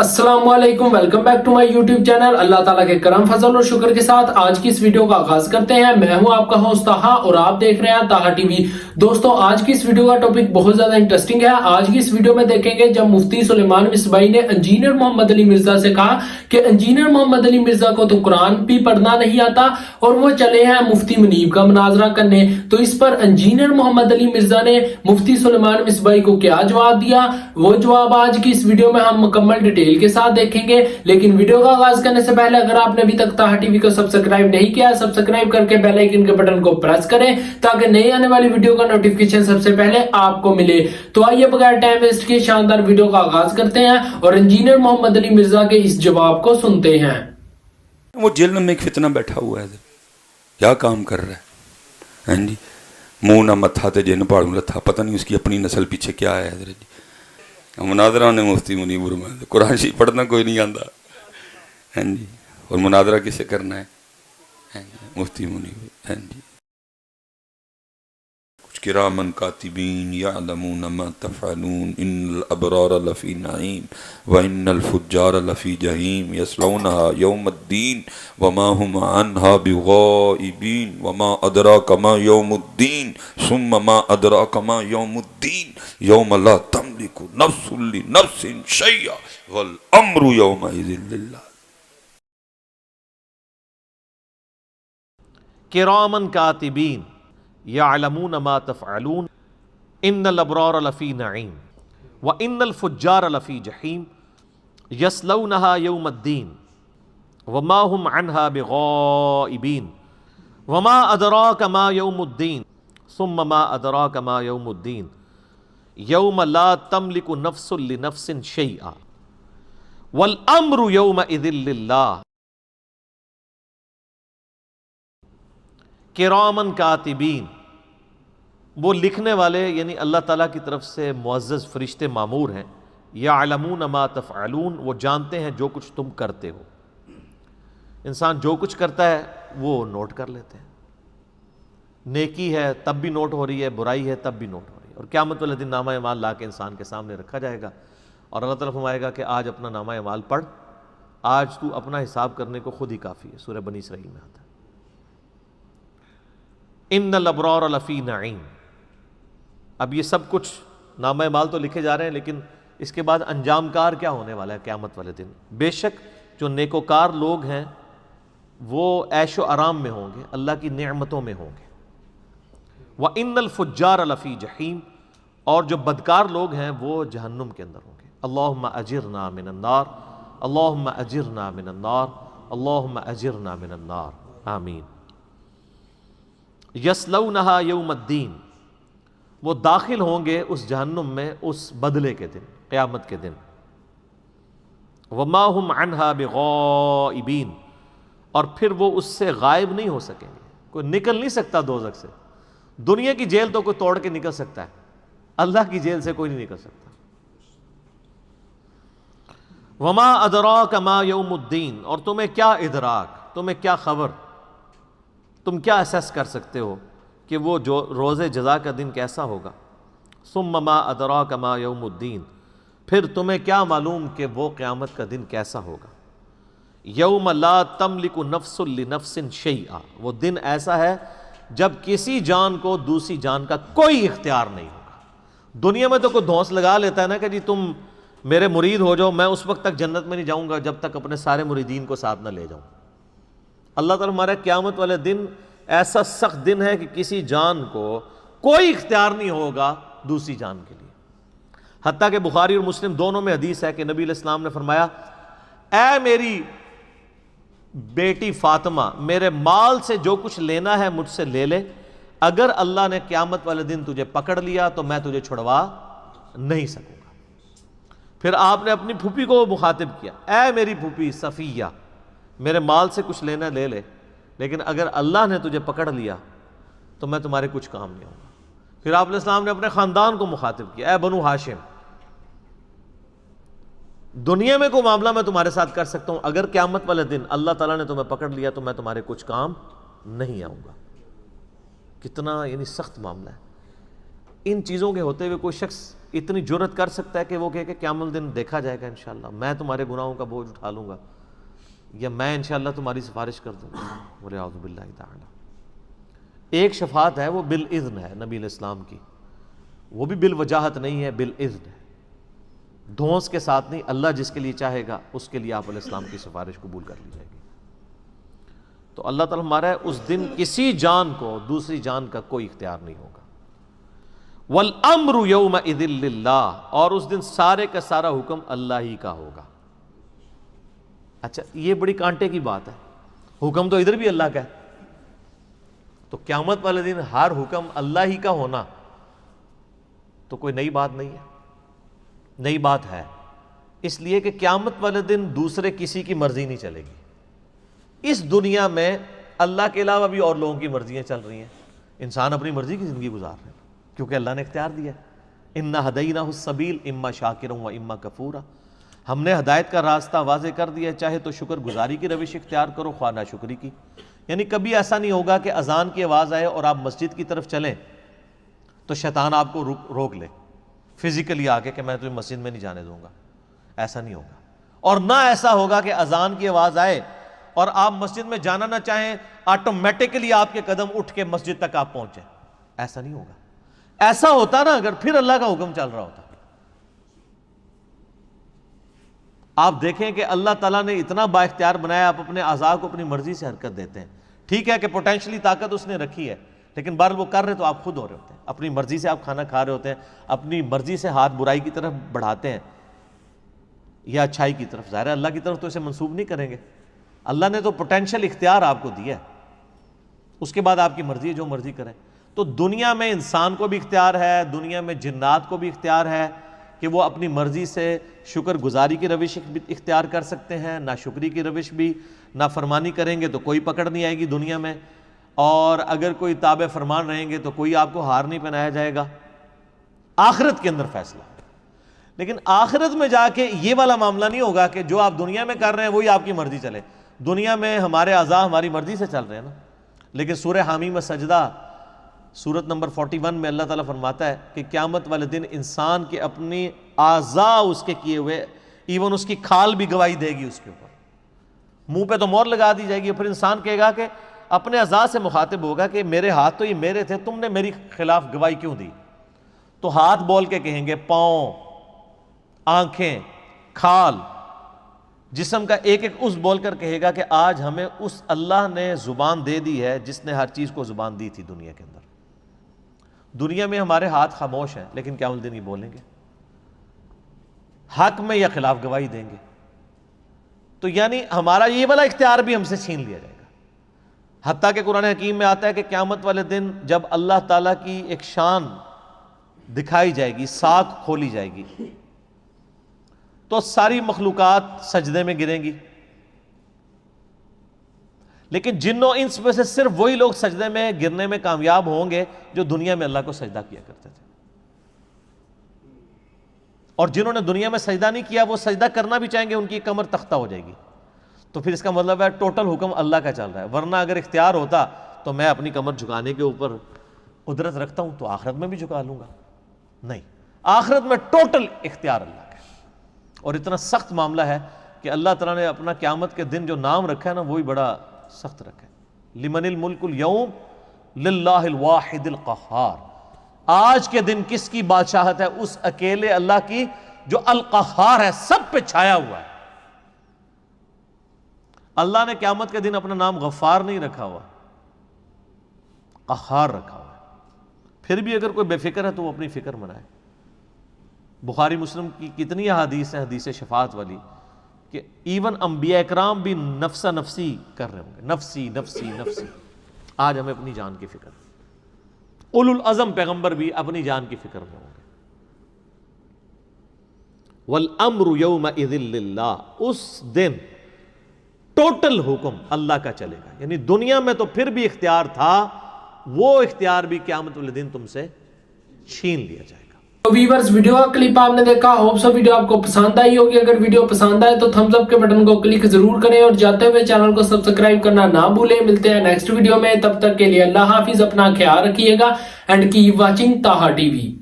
अस्सलाम वालेकुम, welcome back to my YouTube channel. अल्लाह ताला के करम फजल और शुक्र के साथ आज की इस वीडियो का आगाज करते हैं। मैं हूं आपका होस्ट ताहा और आप देख रहे हैं ताहा टीवी। दोस्तों, आज की इस वीडियो का टॉपिक बहुत ज्यादा इंटरेस्टिंग है। आज की इस वीडियो में देखेंगे जब मुफ्ती सुलेमान मिसबाही ने इंजीनियर मोहम्मद अली मिर्जा से कहा कि इंजीनियर मोहम्मद अली मिर्जा को तो कुरान भी पढ़ना नहीं आता और वो चले हैं मुफ्ती मुनीब का मुनाजरा करने। तो इस पर इंजीनियर मोहम्मद अली मिर्जा ने मुफ्ती सुलेमान मिसबाही को क्या जवाब दिया, वो जवाब आज की इस वीडियो में हम मुकम्मल डिटेल के साथ देखेंगे। लेकिन वीडियो का आगाज करने से पहले अगर आपने अभी तक ताहा टीवी को सब्सक्राइब नहीं किया, सब्सक्राइब करके बेल आइकन के बटन को प्रेस करें ताकि नई आने वाली वीडियो का नोटिफिकेशन सबसे पहले आपको मिले। तो आइए बगैर टाइम वेस्ट किए शानदार वीडियो का आगाज करते हैं और इंजीनियर मोहम्मद अली मिर्जा के इस जवाब को सुनते हैं। वो जेल में एक फितना बैठा हुआ है, क्या काम कर रहा है? हाँ जी, मुंह ना मत्था ते जिन पाड़ू लथा, पता नहीं उसकी अपनी नस्ल पीछे क्या है। जी मुनादरा ने मुफ्ती मुनीब में कुरान शरीफ पढ़ना कोई नहीं आता। हाँ जी, और मुनादरा किसे करना है? हाँ जी, मुफ्ती मुनीब। हाँ जी, कुछ किरामन कातिबीन यअलमून मा तफ़अलून इन्नल अबरार लफ़ी नईम व इन्नल फुज्जार लफ़ी जहीम यस्लौनहा यौमद्दीन वमा हुम अन्हा बिग़ाइबीन वमा अदराक मा यौमुद्दीन सुम्मा मा अदराक मा यौमुद्दीन यौम ला तमलिकु नफ्सुन लिनफ्सिन शैअ वल अम्रु यौमइज़िन लिल्लाह। किरामन कातिबीन यअलमून मा तफ़अलून इन्नल अबरार लफ़ी नईम व इन्नल फुज्जार लफ़ी जहीम यस्लौनहा यौमद्दीन वमा हुम अन्हा बिग़ाइबीन वमा अदराक मा यौमुद्दीन सुम्मा मा अदराक मा यौमुद्दीन यौम ला तमलिकु नफ्सुन लिनफ्सिन शैअ वल अम्रु यौमइज़िन लिल्लाह। किरामन कातिबीन, वो लिखने वाले यानी अल्लाह ताला की तरफ से मुअज़्ज़ज़ फरिश्ते मामूर हैं। यअलमून मा तफ़अलून, वो जानते हैं जो कुछ तुम करते हो। इंसान जो कुछ करता है वो नोट कर लेते हैं। नेकी है तब भी नोट हो रही है, बुराई है तब भी नोट हो रही है। और क़यामत वाले दिन नामा अमाल ला के इंसान के सामने रखा जाएगा और अल्लाह ताला फरमाएगा कि आज अपना नामा अमाल पढ़, आज तू अपना हिसाब करने को खुद ही काफ़ी है। सूरह बनी इसराइल में आता है इन्नल अबरार लफ़ी नईम। अब ये सब कुछ नामा माल तो लिखे जा रहे हैं, लेकिन इसके बाद अंजामकार क्या होने वाला है क़यामत वाले दिन? बेशक जो नेकोकार लोग हैं वो ऐशो आराम में होंगे, अल्लाह की नेमतों में होंगे। व इन्नल फुज्जार लफ़ी जहीम, और जो बदकार लोग हैं वो जहन्नुम के अंदर होंगे। अल्लाहुम्मा अजिरना मिनन नार, अल्लाहुम्मा अजिरना मिनन नार, अल्लाहुम्मा अजिरना मिनन नार, आमीन। यस्लौनहा यौमद्दीन, वो दाखिल होंगे उस जहन्नुम में उस बदले के दिन, क़यामत के दिन। वमा हुम अन्हा बिग़ाइबीन, और फिर वो उससे गायब नहीं हो सकेंगे। कोई निकल नहीं सकता दोज़ख से। दुनिया की जेल तो कोई तोड़ के निकल सकता है, अल्लाह की जेल से कोई नहीं निकल सकता। वमा अदराक मा यौमुद्दीन, और तुम्हें क्या इदराक, तुम्हें क्या खबर, तुम क्या असेस कर सकते हो कि वो जो रोज़े जज़ा का दिन कैसा होगा। सुम्मा मा अदराक मा यौमुद्दीन, फिर तुम्हें क्या मालूम कि वो क़यामत का दिन कैसा होगा। यौम ला तमलिकु नफ्सुन लिनफ्सिन शैअ, वो दिन ऐसा है जब किसी जान को दूसरी जान का कोई इख्तियार नहीं होगा। दुनिया में तो कोई धौंस लगा लेता है ना कि जी तुम मेरे मुरीद हो जाओ, मैं उस वक्त तक जन्नत में नहीं जाऊँगा जब तक अपने सारे मुरीदीन को साथ न ले जाऊँ। अल्लाह ताला हमारा क़यामत वाले दिन ऐसा सख्त दिन है कि किसी जान को कोई इख्तियार नहीं होगा दूसरी जान के लिए। हत्ता कि बुखारी और मुस्लिम दोनों में हदीस है कि नबी अलैहिस्सलाम ने फरमाया, ऐ मेरी बेटी फातिमा, मेरे माल से जो कुछ लेना है मुझसे ले ले, अगर अल्लाह ने क़यामत वाले दिन तुझे पकड़ लिया तो मैं तुझे छुड़वा नहीं सकूंगा। फिर आपने अपनी फूफी को मुखातिब किया, ऐ मेरी फूफी सफ़िया, मेरे माल से कुछ लेना ले ले, लेकिन अगर अल्लाह ने तुझे पकड़ लिया तो मैं तुम्हारे कुछ काम नहीं आऊँगा। फिर आप अलैहिस्सलाम ने अपने ख़ानदान को मुखातिब किया, ऐ बनु हाशिम, दुनिया में कोई मामला मैं तुम्हारे साथ कर सकता हूँ, अगर क़यामत वाले दिन अल्लाह ताला ने तुम्हें पकड़ लिया तो मैं तुम्हारे कुछ काम नहीं आऊँगा। कितना यानी सख्त मामला है। ان چیزوں کے ہوتے ہوئے کوئی شخص اتنی جرت کر سکتا ہے کہ وہ کہے کہ قیامت الدن دیکھا جائے گا انشاءاللہ، میں تمہارے گناہوں کا بوجھ اٹھا لوں گا، یا میں انشاءاللہ تمہاری سفارش کر دوں گا، وَلِعَوْذُ بِاللَّهِ تَعَالَى۔ ایک شفاعت ہے وہ بالاذن ہے نبی علیہ السلام کی، وہ بھی بالوجاہت نہیں ہے، بالاذن ہے، دھونس کے ساتھ نہیں، اللہ جس کے لیے چاہے گا اس کے لیے آپ علیہ السلام کی سفارش قبول کر لی جائے گی۔ تو اللہ تعالیٰ ہمارا ہے اس دن کسی جان کو دوسری جان کا کوئی اختیار نہیں ہوگا۔ وَالْأَمْرُ يَوْمَئِذٍ لِلَّهِ، اور اس دن سارے کا سارا حکم اللہ ہی کا ہوگا۔ اچھا یہ بڑی کانٹے کی بات ہے، حکم تو ادھر بھی اللہ کا ہے، تو قیامت والے دن ہر حکم اللہ ہی کا ہونا تو کوئی نئی بات نہیں ہے، نئی بات ہے، اس لیے کہ قیامت والے دن دوسرے کسی کی مرضی نہیں چلے گی۔ اس دنیا میں اللہ کے علاوہ بھی اور لوگوں کی مرضیاں چل رہی ہیں، انسان اپنی مرضی کی زندگی گزار رہے ہیں کیونکہ اللہ نے اختیار دیا ہے، اِنَّا هَدَيْنَاهُ السَّبِيلَ إِمَّا شَاكِرًا وَإِمَّا كَفُورًا، ہم نے ہدایت کا راستہ واضح کر دیا ہے، چاہے تو شکر گزاری کی روش اختیار کرو خواہ ناشکری کی۔ یعنی کبھی ایسا نہیں ہوگا کہ اذان کی آواز آئے اور آپ مسجد کی طرف چلیں تو شیطان آپ کو روک لے فزیکلی آ کے کہ میں تمہیں مسجد میں نہیں جانے دوں گا، ایسا نہیں ہوگا۔ اور نہ ایسا ہوگا کہ اذان کی آواز آئے اور آپ مسجد میں جانا نہ چاہیں، آٹومیٹکلی آپ کے قدم اٹھ کے مسجد تک آپ پہنچیں، ایسا نہیں ہوگا۔ ایسا ہوتا نا اگر پھر اللہ کا حکم چل رہا ہوتا۔ آپ دیکھیں کہ اللہ تعالیٰ نے اتنا با اختیار بنایا، آپ اپنے اعضاء کو اپنی مرضی سے حرکت دیتے ہیں، ٹھیک ہے کہ پوٹینشلی طاقت اس نے رکھی ہے، لیکن بہرحال وہ کر رہے تو آپ خود ہو رہے ہوتے ہیں، اپنی مرضی سے آپ کھانا کھا رہے ہوتے ہیں، اپنی مرضی سے ہاتھ برائی کی طرف بڑھاتے ہیں یا اچھائی کی طرف، ظاہر ہے اللہ کی طرف تو اسے منسوب نہیں کریں گے، اللہ نے تو پوٹینشل اختیار آپ کو دیا ہے، اس کے بعد آپ کی مرضی ہے جو مرضی کریں۔ تو دنیا میں انسان کو بھی اختیار ہے، دنیا میں جنات کو بھی اختیار ہے کہ وہ اپنی مرضی سے شکر گزاری کی روش اختیار کر سکتے ہیں، ناشکری کی روش بھی، نافرمانی کریں گے تو کوئی پکڑ نہیں آئے گی دنیا میں، اور اگر کوئی تابع فرمان رہیں گے تو کوئی آپ کو ہار نہیں پہنایا جائے گا۔ آخرت کے اندر فیصلہ، لیکن آخرت میں جا کے یہ والا معاملہ نہیں ہوگا کہ جو آپ دنیا میں کر رہے ہیں وہی آپ کی مرضی چلے۔ دنیا میں ہمارے اعضاء ہماری مرضی سے چل رہے ہیں نا، لیکن سورہ حامیم السجدہ سورت نمبر 41 میں اللہ تعالیٰ فرماتا ہے کہ قیامت والے دن انسان کے اپنی اعضاء اس کے کیے ہوئے، ایون اس کی کھال بھی گواہی دے گی اس کے اوپر، منہ پہ تو مور لگا دی جائے گی، پھر انسان کہے گا کہ اپنے اعضاء سے مخاطب ہوگا کہ میرے ہاتھ تو یہ میرے تھے، تم نے میری خلاف گواہی کیوں دی؟ تو ہاتھ بول کے کہیں گے، پاؤں، آنکھیں، کھال، جسم کا ایک ایک عضو بول کر کہے گا کہ آج ہمیں اس اللہ نے زبان دے دی ہے جس نے ہر چیز کو زبان دی تھی دنیا کے اندر۔ دنیا میں ہمارے ہاتھ خاموش ہیں لیکن قیامت دن ہی بولیں گے، حق میں یا خلاف گواہی دیں گے۔ تو یعنی ہمارا یہ والا اختیار بھی ہم سے چھین لیا جائے گا، حتیٰ کہ قرآن حکیم میں آتا ہے کہ قیامت والے دن جب اللہ تعالیٰ کی ایک شان دکھائی جائے گی، ساکھ کھولی جائے گی، تو ساری مخلوقات سجدے میں گریں گی، لیکن جن و انس میں سے صرف وہی لوگ سجدے میں گرنے میں کامیاب ہوں گے جو دنیا میں اللہ کو سجدہ کیا کرتے تھے، اور جنہوں نے دنیا میں سجدہ نہیں کیا وہ سجدہ کرنا بھی چاہیں گے ان کی کمر تختہ ہو جائے گی۔ تو پھر اس کا مطلب ہے ٹوٹل حکم اللہ کا چل رہا ہے، ورنہ اگر اختیار ہوتا تو میں اپنی کمر جھکانے کے اوپر قدرت رکھتا ہوں تو آخرت میں بھی جھکا لوں گا، نہیں، آخرت میں ٹوٹل اختیار اللہ کا ہے۔ اور اتنا سخت معاملہ ہے کہ اللہ تعالیٰ نے اپنا قیامت کے دن جو نام رکھا ہے نا وہی بڑا سخت رکھا ہے، لمن الملک اليوم للہ الواحد القہار، آج کے دن کس کی بادشاہت ہے؟ اس اکیلے اللہ کی جو القہار ہے، سب پہ چھایا ہوا ہے۔ اللہ نے قیامت کے دن اپنا نام غفار نہیں رکھا ہوا، قہار رکھا ہوا ہے۔ پھر بھی اگر کوئی بے فکر ہے تو وہ اپنی فکر منائے۔ بخاری مسلم کی کتنی احادیث ہیں حدیث شفاعت والی کہ ایون انبیاء اکرام بھی نفسا نفسی کر رہے ہوں گے، نفسی نفسی نفسی۔ آج ہمیں اپنی جان کی فکر، اولو العزم پیغمبر بھی اپنی جان کی فکر میں ہوں گے۔ والامر یومئذ للہ، اس دن ٹوٹل حکم اللہ کا چلے گا، یعنی دنیا میں تو پھر بھی اختیار تھا، وہ اختیار بھی قیامت والے دن تم سے چھین لیا جائے گا۔ तो व्यूअर्स, वीडियो का क्लिप आपने देखा, होप सो वीडियो आपको पसंद आई होगी। अगर वीडियो पसंद आए तो थम्स अप के बटन को क्लिक जरूर करें और जाते हुए चैनल को सब्सक्राइब करना ना भूलें। मिलते हैं नेक्स्ट वीडियो में, तब तक के लिए अल्लाह हाफिज, अपना ख्याल रखिएगा एंड कीप वाचिंग ताहा टीवी।